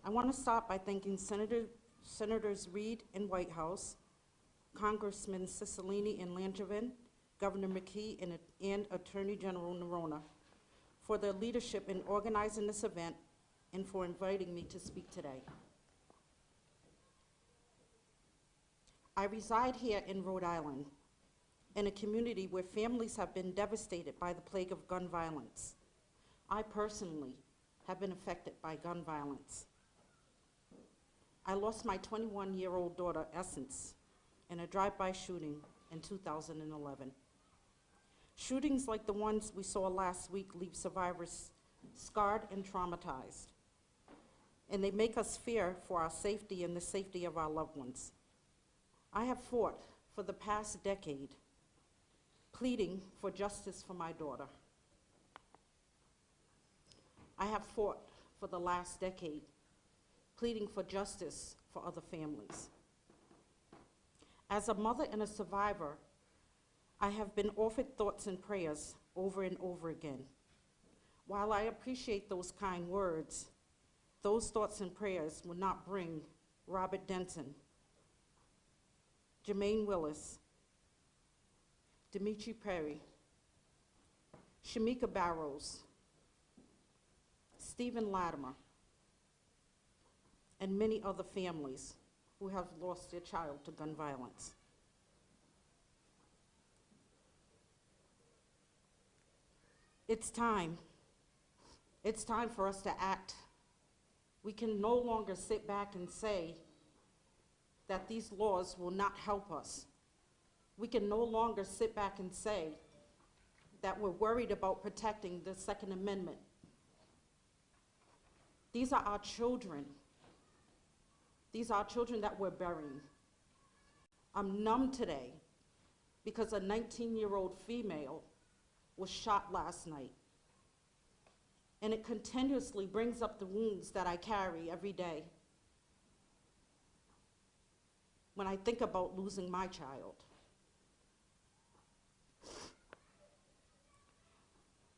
I want to start by thanking Senators Reid and Whitehouse, Congressman Cicilline and Langevin, Governor McKee, and Attorney General Nerona for their leadership in organizing this event and for inviting me to speak today. I reside here in Rhode Island, in a community where families have been devastated by the plague of gun violence. I personally have been affected by gun violence. I lost my 21-year-old daughter, Essence, in a drive-by shooting in 2011. Shootings like the ones we saw last week leave survivors scarred and traumatized, and they make us fear for our safety and the safety of our loved ones. I have fought for the past decade, pleading for justice for my daughter. I have fought for the last decade, pleading for justice for other families. As a mother and a survivor, I have been offered thoughts and prayers over and over again. While I appreciate those kind words, those thoughts and prayers will not bring Robert Denton, Jermaine Willis, Dimitri Perry, Shamika Barrows, Stephen Latimer, and many other families who have lost their child to gun violence. It's time. It's time for us to act. We can no longer sit back and say that these laws will not help us. We can no longer sit back and say that we're worried about protecting the Second Amendment. These are our children. These are children that we're burying. I'm numb today because a 19-year-old female was shot last night. And it continuously brings up the wounds that I carry every day when I think about losing my child.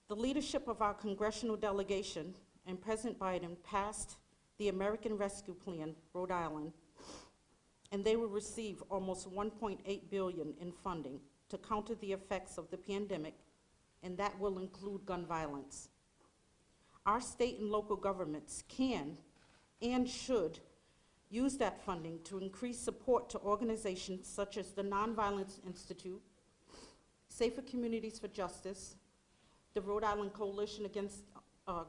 The leadership of our congressional delegation and President Biden passed the American Rescue Plan, Rhode Island, and they will receive almost $1.8 billion in funding to counter the effects of the pandemic, and that will include gun violence. Our state and local governments can and should use that funding to increase support to organizations such as the Nonviolence Institute, Safer Communities for Justice, the Rhode Island Coalition Against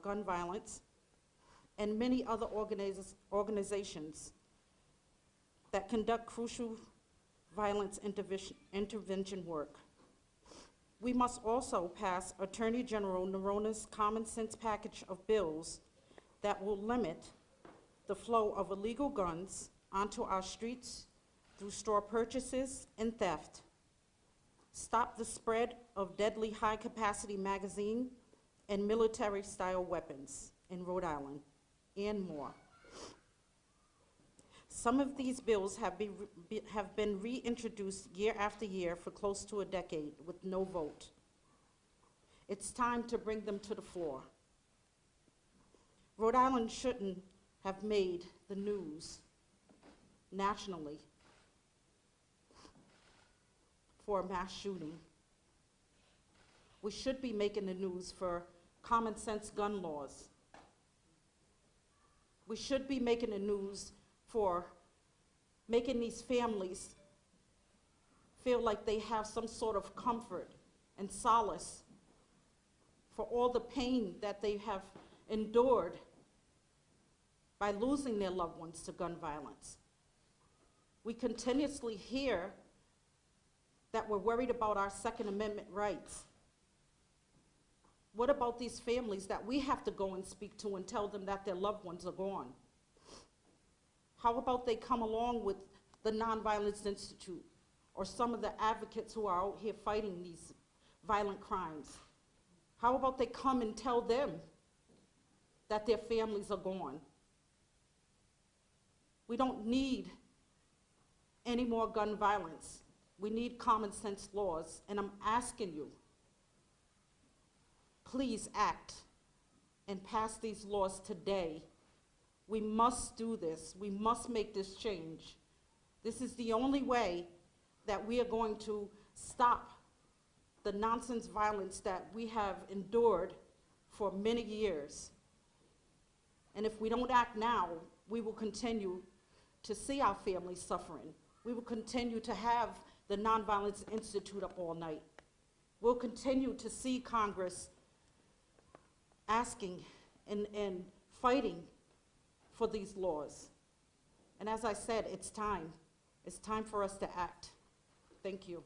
Gun Violence, and many other organizations that conduct crucial violence intervention work. We must also pass Attorney General Nerona's common sense package of bills that will limit the flow of illegal guns onto our streets through store purchases and theft, stop the spread of deadly high-capacity magazine and military-style weapons in Rhode Island, and more. Some of these bills have been reintroduced year after year for close to a decade with no vote. It's time to bring them to the floor. Rhode Island shouldn't have made the news nationally for a mass shooting. We should be making the news for common sense gun laws. We should be making the news for making these families feel like they have some sort of comfort and solace for all the pain that they have endured by losing their loved ones to gun violence. We continuously hear that we're worried about our Second Amendment rights. What about these families that we have to go and speak to and tell them that their loved ones are gone? How about they come along with the Nonviolence Institute or some of the advocates who are out here fighting these violent crimes? How about they come and tell them that their families are gone? We don't need any more gun violence. We need common sense laws, and I'm asking you, please act and pass these laws today We must do this. We must make this change. This is the only way that we are going to stop the nonsense violence that we have endured for many years. And if we don't act now, we will continue to see our families suffering. We will continue to have the Nonviolence Institute up all night. We'll continue to see Congress asking and fighting for these laws. And as I said, it's time. It's time for us to act. Thank you.